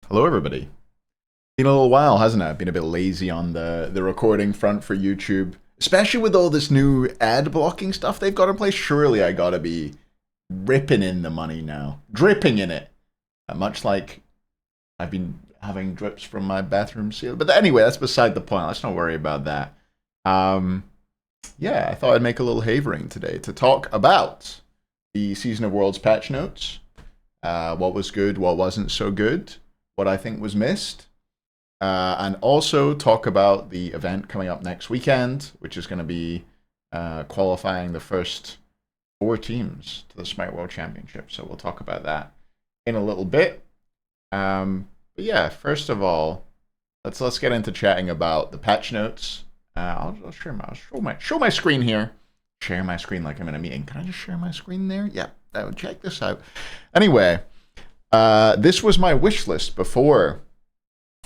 Hello, everybody. Been a little while, hasn't it? Been a bit lazy on the recording front for YouTube, especially with all this new ad blocking stuff they've got in place. Surely I gotta be ripping in the money now, dripping in it, much like I've been having drips from my bathroom seal. But anyway, that's beside the point. Let's not worry about that. Yeah, I thought I'd make a little Hayvering today to talk about the Season of Worlds patch notes. What was good, what wasn't so good, what I think was missed, and also talk about the event coming up next weekend, which is going to be qualifying the first 4 teams to the Smite World Championship. So we'll talk about that in a little bit. But yeah, first of all, let's get into chatting about the patch notes. I'll show my screen here. Share my screen like I'm in a meeting. Can I just share my screen there? Yeah, check this out. Anyway, this was my wish list before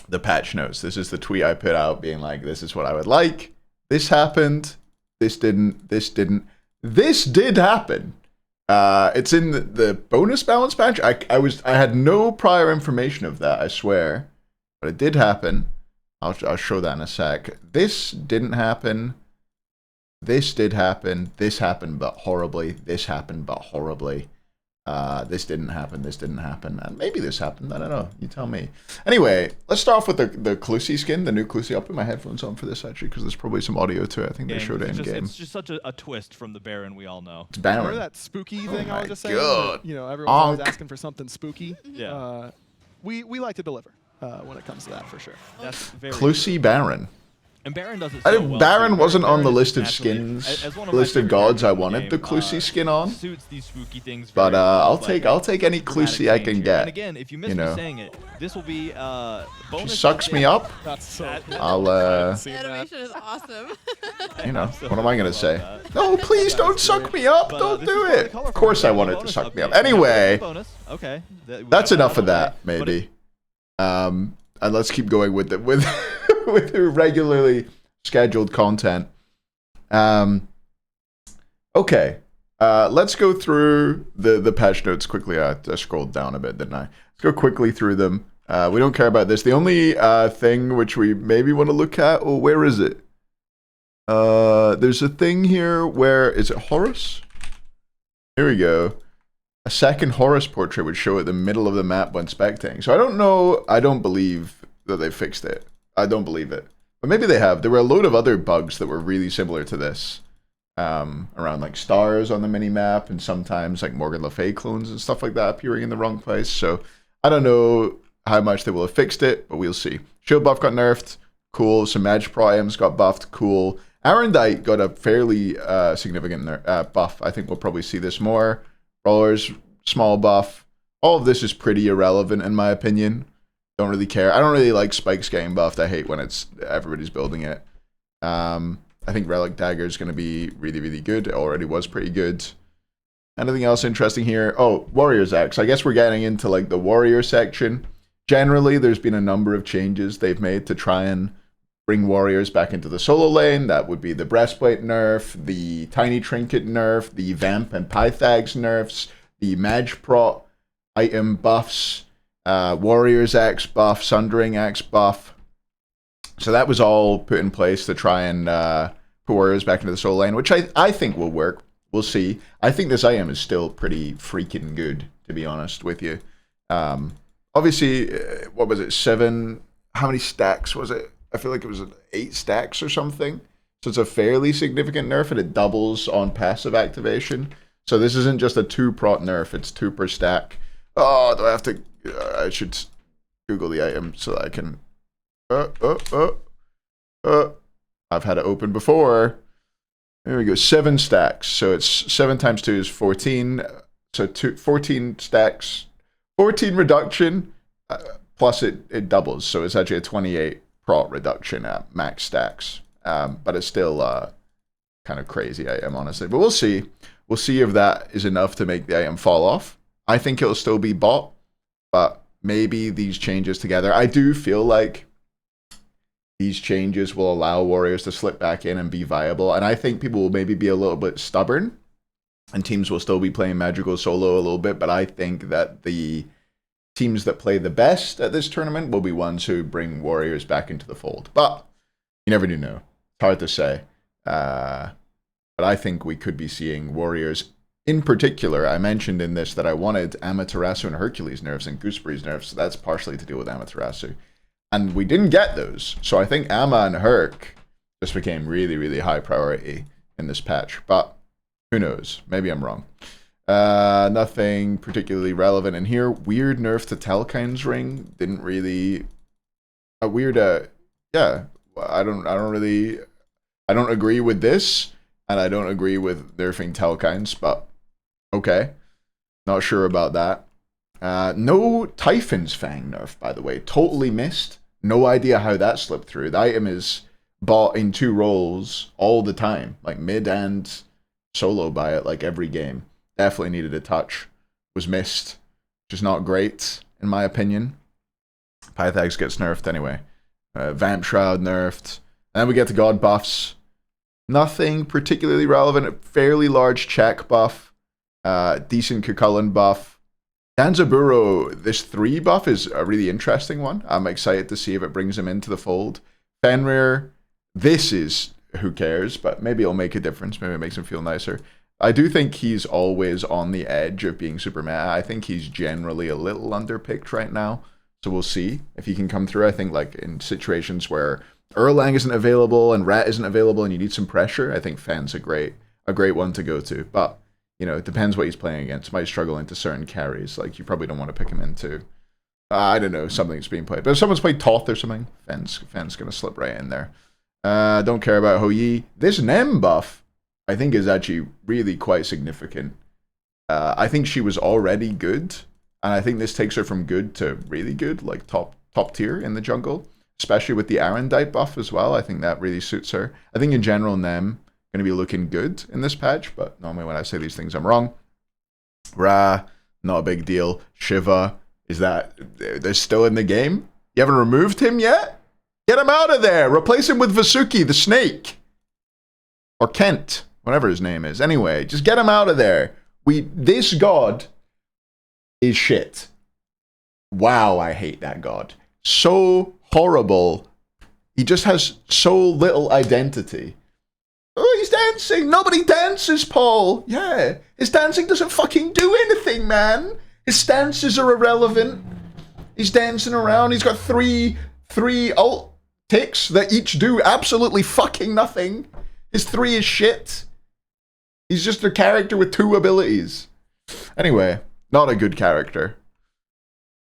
the patch notes. This is the tweet I put out being like, this is what I would like. This happened. This didn't. This didn't. This did happen. It's in the bonus balance patch. I had no prior information of that, I swear. But it did happen. I'll show that in a sec. This didn't happen. This did happen. This happened, but horribly. This happened, but horribly. This didn't happen. This didn't happen. And maybe this happened. I don't know. You tell me. Anyway, let's start off with the Clusi skin, the new Clusi. I'll put my headphones on for this, actually, because there's probably some audio to it. I think they showed it in game. It's just such a twist from the Baron we all know. It's Baron. Remember that spooky thing I was just saying? God. That, everyone's always asking for something spooky. Yeah. We like to deliver when it comes to that, for sure. That's very Clusi Baron. And Baron does it so well. Baron wasn't on the Baron list of is naturally- skins, as one of my list of favorite gods characters I in the wanted the game, Clusi skin on. Suits these spooky things But very well, I'll take any Clusi I can get. And again, if you miss me saying it, this will be bonus. She sucks me up. That's so cool. I'll The animation is awesome. what am I gonna say? No, please don't suck me up. Don't do it. Of course I want it to suck me up. Anyway, okay. that's enough of that, maybe. And let's keep going with the regularly scheduled content. Okay. Let's go through the patch notes quickly. I scrolled down a bit, didn't I? Let's go quickly through them. We don't care about this. The only thing which we maybe want to look at, where is it? There's a thing here where, is it Horus? Here we go. A second Horus portrait would show at the middle of the map when spectating. So I don't know. I don't believe that they fixed it. I don't believe it. But maybe they have. There were a load of other bugs that were really similar to this. Around like stars on the mini-map and sometimes like Morgan Le Fay clones and stuff like that appearing in the wrong place. So I don't know how much they will have fixed it, but we'll see. Shield buff got nerfed. Cool. Some Magic Pro items got buffed. Cool. Arendite got a fairly significant buff. I think we'll probably see this more. Brawlers, small buff. All of this is pretty irrelevant in my opinion. Don't really care. I don't really like spikes getting buffed. I hate when everybody's building it. I think Relic Dagger is going to be really, really good. It already was pretty good. Anything else interesting here? Oh, Warriors X. I guess we're getting into like the Warrior section. Generally, there's been a number of changes they've made to try and bring Warriors back into the solo lane. That would be the Breastplate nerf, the Tiny Trinket nerf, the Vamp and Pythags nerfs, the Mage Prot item buffs, Warriors X buff, Sundering X buff. So that was all put in place to try and put Warriors back into the solo lane, which I think will work. We'll see. I think this item is still pretty freaking good, to be honest with you. Obviously, what was it, 7? How many stacks was it? I feel like it was 8 stacks or something. So it's a fairly significant nerf, and it doubles on passive activation. So this isn't just a 2-prot nerf, it's 2 per stack. Oh, do I have to... I should Google the item so that I can... I've had it open before. There we go, 7 stacks. So it's 7 times 2 is 14. So 14 stacks, 14 reduction, plus it doubles. So it's actually a 28 prot reduction at max stacks. But it's still kind of crazy item, honestly. But we'll see. We'll see if that is enough to make the item fall off. I think it'll still be bought, but maybe these changes together. I do feel like these changes will allow Warriors to slip back in and be viable. And I think people will maybe be a little bit stubborn and teams will still be playing Magical solo a little bit. But I think that the teams that play the best at this tournament will be ones who bring warriors back into the fold. But you never do know. It's hard to say. But I think we could be seeing warriors. In particular, I mentioned in this that I wanted Amaterasu and Hercules nerfs and Gooseberry's nerfs. So that's partially to deal with Amaterasu. And we didn't get those. So I think Ama and Herc just became really, really high priority in this patch. But who knows? Maybe I'm wrong. Nothing particularly relevant in here. Weird nerf to Telkine's ring. Didn't really... A weird... yeah. I don't agree with this. And I don't agree with nerfing Telkine's. But okay. Not sure about that. No Typhon's Fang nerf, by the way. Totally missed. No idea how that slipped through. The item is bought in 2 roles all the time. Like mid and solo buy it like every game. Definitely needed a touch. Was missed. Which is not great, in my opinion. Pythags gets nerfed anyway. Vamp Shroud nerfed. And then we get to God buffs. Nothing particularly relevant. A fairly large check buff. Decent Kukulkan buff. Danzaburo, this 3 buff is a really interesting one. I'm excited to see if it brings him into the fold. Fenrir, this is, who cares, but maybe it'll make a difference. Maybe it makes him feel nicer. I do think he's always on the edge of being super meta. I think he's generally a little underpicked right now. So we'll see if he can come through. I think like in situations where Erlang isn't available and Rat isn't available and you need some pressure, I think Fen's a great one to go to. But you know, it depends what he's playing against. Might struggle into certain carries. Like, you probably don't want to pick him into, I don't know, something that's being played. But if someone's played Toth or something, Fen's going to slip right in there. Don't care about Hou Yi. This Nem buff, I think, is actually really quite significant. I think she was already good. And I think this takes her from good to really good, like top tier in the jungle. Especially with the Arendite buff as well. I think that really suits her. I think in general, Nem going to be looking good in this patch, but normally when I say these things, I'm wrong. Ra, not a big deal. Shiva, is that they're still in the game? You haven't removed him yet? Get him out of there! Replace him with Vasuki, the snake! Or Kent, whatever his name is. Anyway, just get him out of there. This god is shit. Wow, I hate that god. So horrible. He just has so little identity. Oh, he's dancing. Nobody dances, Paul. Yeah. His dancing doesn't fucking do anything, man. His stances are irrelevant. He's dancing around. He's got three alt ticks that each do absolutely fucking nothing. His 3 is shit. He's just a character with 2 abilities. Anyway, not a good character.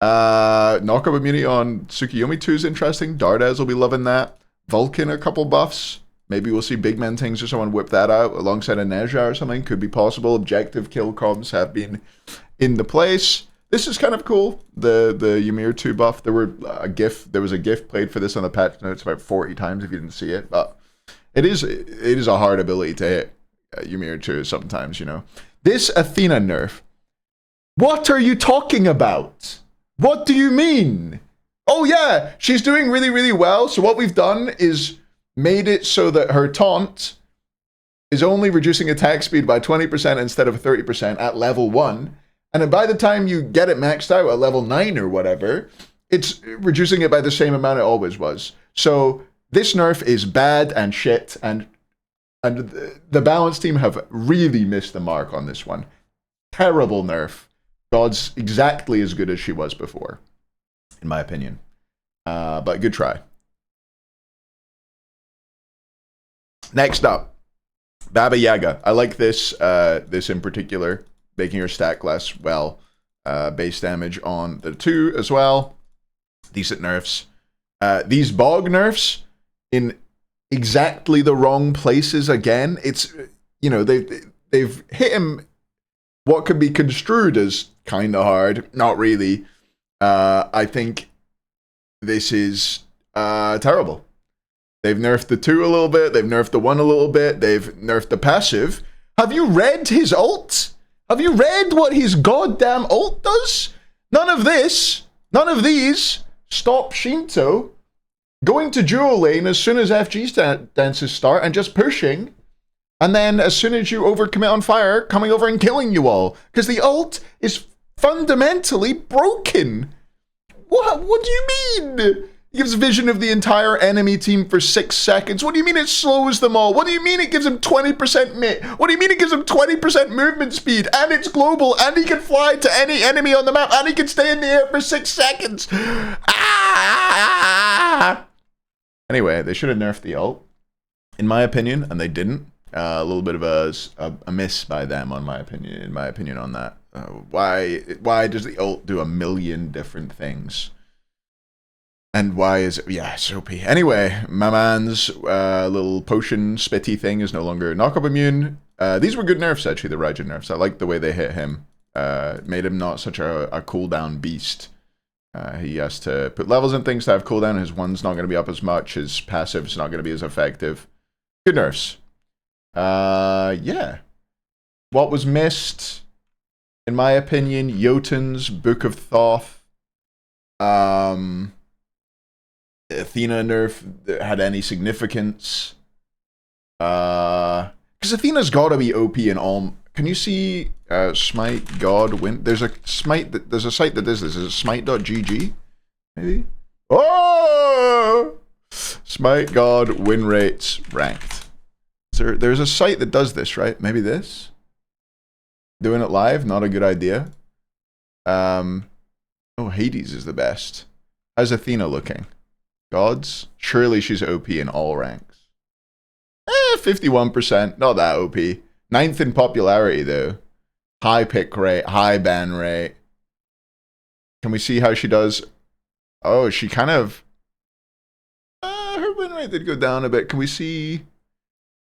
Knockup immunity on Tsukiyomi 2 is interesting. Dardaz will be loving that. Vulcan, a couple buffs. Maybe we'll see Big Man Things or someone whip that out alongside a Neja or something. Could be possible. Objective kill comms have been in the place. This is kind of cool. The Ymir 2 buff. There was a GIF played for this on the patch notes about 40 times if you didn't see it. But it is a hard ability to hit Ymir 2 sometimes, you know. This Athena nerf. What are you talking about? What do you mean? Oh yeah, she's doing really, really well. So what we've done is made it so that her taunt is only reducing attack speed by 20% instead of 30% at level 1. And then by the time you get it maxed out at level 9 or whatever, it's reducing it by the same amount it always was. So this nerf is bad and shit, and the balance team have really missed the mark on this one. Terrible nerf. God's exactly as good as she was before, in my opinion. But good try. Next up, Baba Yaga. I like this in particular, making her stack less well. Base damage on the 2 as well. Decent nerfs. These bog nerfs in exactly the wrong places again. It's, you know, they've hit him what could be construed as kind of hard. Not really. I think this is terrible. They've nerfed the 2 a little bit. They've nerfed the 1 a little bit. They've nerfed the passive. Have you read his ult? Have you read what his goddamn ult does? None of this. None of these. Stop Shinto going to dual lane as soon as FG dances start and just pushing. And then as soon as you overcommit on fire, coming over and killing you all. Because the ult is fundamentally broken. What do you mean? It gives vision of the entire enemy team for 6 seconds. What do you mean it slows them all? What do you mean it gives him 20% mit? What do you mean it gives him 20% movement speed? And it's global, and he can fly to any enemy on the map, and he can stay in the air for 6 seconds. Ah! Anyway, they should have nerfed the ult, in my opinion, and they didn't. A little bit of a miss by them, in my opinion on that. Why does the ult do a million different things? And why is it? Yeah, it's OP. Anyway, my man's little potion spitty thing is no longer knock-up immune. These were good nerfs, actually, the Raijin nerfs. I like the way they hit him. Made him not such a cooldown beast. He has to put levels and things to have cooldown. His one's not going to be up as much. His passive's not going to be as effective. Good nerfs. Yeah. What was missed, in my opinion, Jotun's Book of Thoth. Athena nerf that had any significance. Because Athena's got to be OP in all. Can you see Smite God win? There's a Smite. There's a site that does this. Is it smite.gg? Maybe. Oh! Smite God win rates ranked. There's a site that does this, right? Maybe this. Doing it live, not a good idea. Oh, Hades is the best. How's Athena looking? Gods? Surely she's OP in all ranks. 51%. Not that OP. 9th in popularity, though. High pick rate, high ban rate. Can we see how she does? Oh, she kind of... her win rate did go down a bit. Can we see...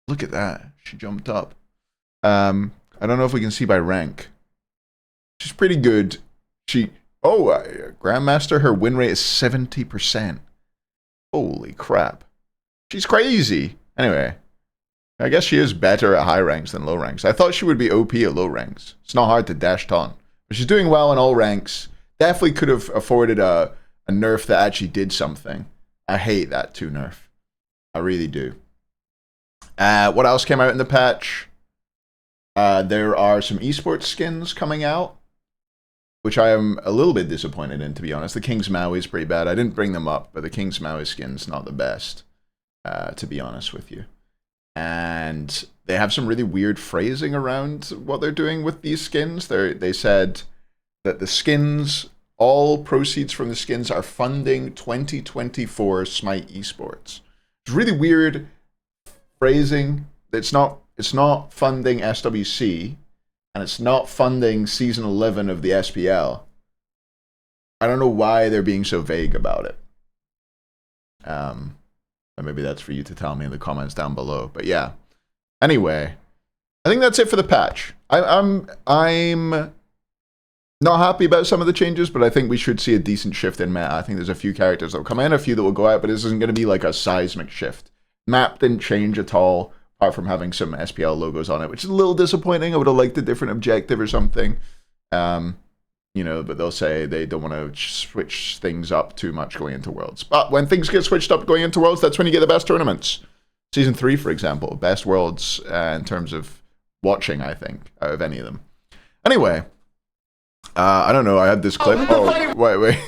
Look at that. She jumped up. I don't know if we can see by rank. She's pretty good. Grandmaster, her win rate is 70%. Holy crap. She's crazy. Anyway, I guess she is better at high ranks than low ranks. I thought she would be OP at low ranks. It's not hard to dash taunt. But she's doing well in all ranks. Definitely could have afforded a nerf that actually did something. I hate that 2 nerf. I really do. What else came out in the patch? There are some esports skins coming out, which I am a little bit disappointed in, to be honest. The King's Maui is pretty bad. I didn't bring them up, but the King's Maui skin's not the best, to be honest with you. And they have some really weird phrasing around what they're doing with these skins. They said that the skins, all proceeds from the skins are funding 2024 Smite esports. It's really weird phrasing. It's not funding SWC, and it's not funding Season 11 of the SPL. I don't know why they're being so vague about it. Maybe that's for you to tell me in the comments down below. But yeah. Anyway, I think that's it for the patch. I'm not happy about some of the changes, but I think we should see a decent shift in meta. I think there's a few characters that will come in, a few that will go out, but this isn't going to be like a seismic shift. Map didn't change at all, apart from having some SPL logos on it, which is a little disappointing. I would have liked a different objective or something. You know, but they'll say they don't want to switch things up too much going into Worlds. But when things get switched up going into Worlds, that's when you get the best tournaments. Season 3, for example, best Worlds in terms of watching, I think, out of any of them. Anyway, I don't know, I had this clip. Oh, wait.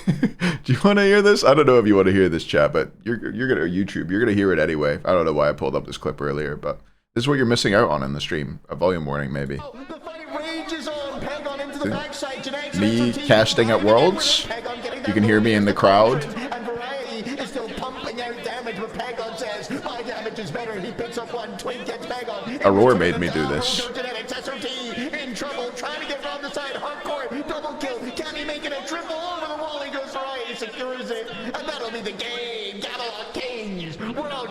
Do you want to hear this? I don't know if you want to hear this, chat, but you're gonna YouTube. You're gonna hear it anyway. I don't know why I pulled up this clip earlier, but this is what you're missing out on in the stream. A volume warning, maybe. Me casting at Worlds. You can hear me in the crowd. Aurora made me do this.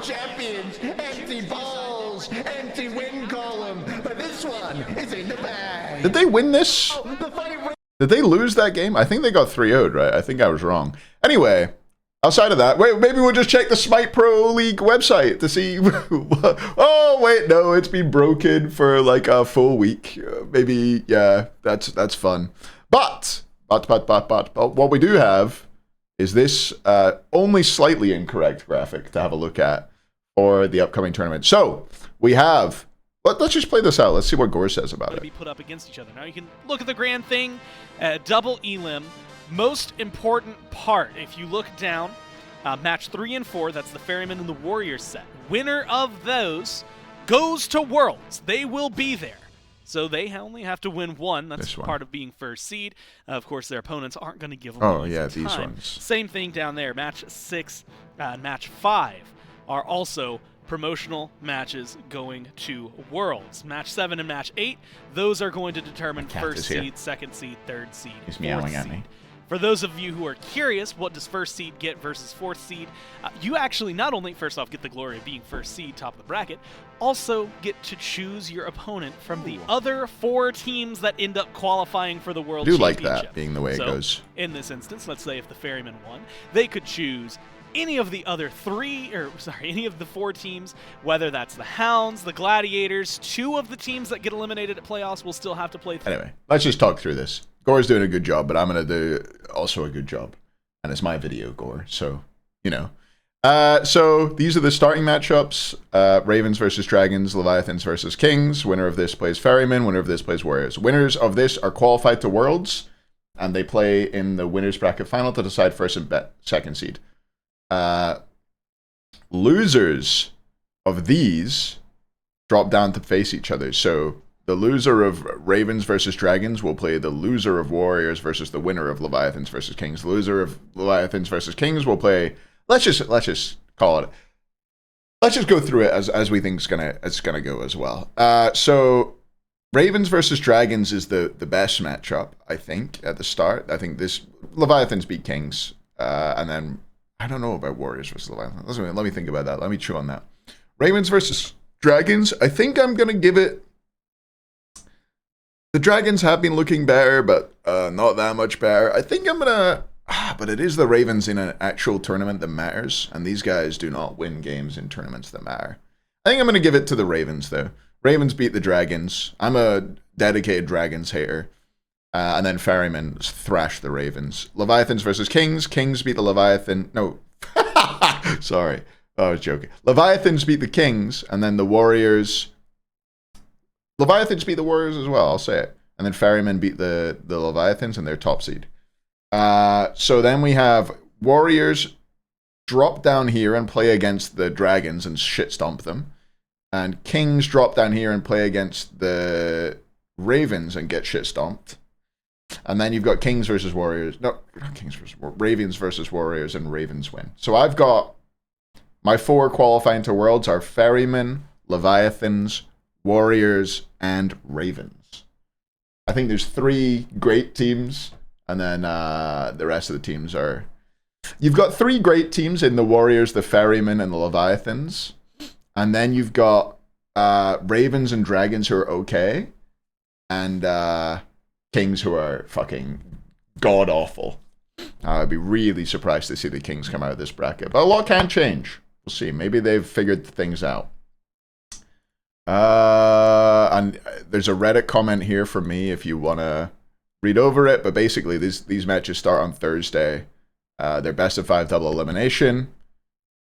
Champions, empty balls, empty win column, but this one is in the bag. Did they win this? Did they lose that game? I think they got 3-0'd, right? I think I was wrong. Anyway, outside of that, wait, maybe we'll just check the Smite Pro League website to see. Oh, wait, no, it's been broken for like a full week. Maybe, yeah, that's fun. But what we do have is this only slightly incorrect graphic to have a look at for the upcoming tournament. So we have, let's just play this out. Let's see what Gore says about it. Be put up against each other. Now you can look at the grand thing, double elim, most important part, if you look down, match 3 and 4, that's the Ferryman and the Warriors set. Winner of those goes to Worlds. They will be there. So they only have to win one. That's part of being first seed. Of course, their opponents aren't going to give them these ones. Same thing down there. Match 6 and match 5 are also promotional matches going to Worlds. Match 7 and match 8, those are going to determine first seed, second seed, third seed, He's fourth meowing at seed. me. For those of you who are curious, what does first seed get versus fourth seed? You actually not only, first off, get the glory of being first seed, top of the bracket, also get to choose your opponent from the other 4 teams that end up qualifying for the World Championship. I do like that, being the way it goes. In this instance, let's say if the Ferryman won, they could choose any of the other any of the 4 teams, whether that's the Hounds, the Gladiators. 2 of the teams that get eliminated at playoffs will still have to play through. Anyway, let's just talk through this. Gore's doing a good job, but I'm going to do also a good job. And it's my video, Gore, so, you know. So these are the starting matchups. Ravens versus Dragons, Leviathans versus Kings. Winner of this plays Ferryman, winner of this plays Warriors. Winners of this are qualified to Worlds, and they play in the winner's bracket final to decide first and second seed. Losers of these drop down to face each other. So the loser of Ravens versus Dragons will play the loser of Warriors versus the winner of Leviathans versus Kings. The loser of Leviathans versus Kings will play. Let's just call it. Let's just go through it as we think it's gonna go as well. So Ravens versus Dragons is the best matchup, I think, at the start. I think this Leviathans beat Kings, and then I don't know about Warriors versus Leviathans. Let me think about that. Let me chew on that. Ravens versus Dragons. I think I'm gonna give it. The Dragons have been looking better, but not that much better. I think I'm gonna. But it is the Ravens in an actual tournament that matters, and these guys do not win games in tournaments that matter. I think I'm gonna give it to the Ravens though. Ravens beat the Dragons. I'm a dedicated Dragons hater. And then Ferryman thrashed the Ravens. Leviathans versus Kings. Kings beat the Leviathan. No. Sorry. I was joking. Leviathans beat the Kings, and then the Warriors. Leviathans beat the Warriors as well, I'll say it. And then Ferryman beat the Leviathans, and they're top seed. So then we have Warriors drop down here and play against the Dragons and shit stomp them. And Kings drop down here and play against the Ravens and get shit stomped. And then you've got Kings versus Warriors. No, not Kings versus Warriors. Ravens versus Warriors, and Ravens win. So I've got my 4 qualifying to Worlds are Ferryman, Leviathans, Warriors, and Ravens. I think there's 3 great teams, and then the rest of the teams are... You've got 3 great teams in the Warriors, the Ferryman, and the Leviathans. And then you've got Ravens and Dragons who are okay, and Kings who are fucking god-awful. I'd be really surprised to see the Kings come out of this bracket. But a lot can change. We'll see. Maybe they've figured things out. And there's a Reddit comment here for me if you want to read over it. But basically, these matches start on Thursday. They're best of 5 double elimination.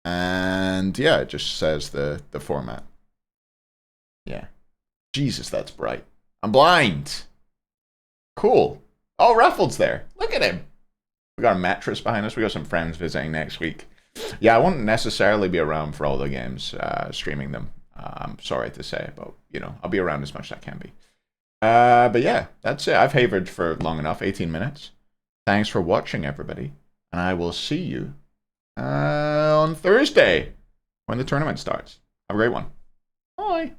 And yeah, it just says the format. Yeah. Jesus, that's bright. I'm blind. Cool. Oh, Raffled's there. Look at him. We got a mattress behind us. We got some friends visiting next week. Yeah, I won't necessarily be around for all the games, streaming them. I'm sorry to say, but, you know, I'll be around as much as I can be. But yeah, that's it. I've havered for long enough, 18 minutes. Thanks for watching, everybody. And I will see you on Thursday when the tournament starts. Have a great one. Bye.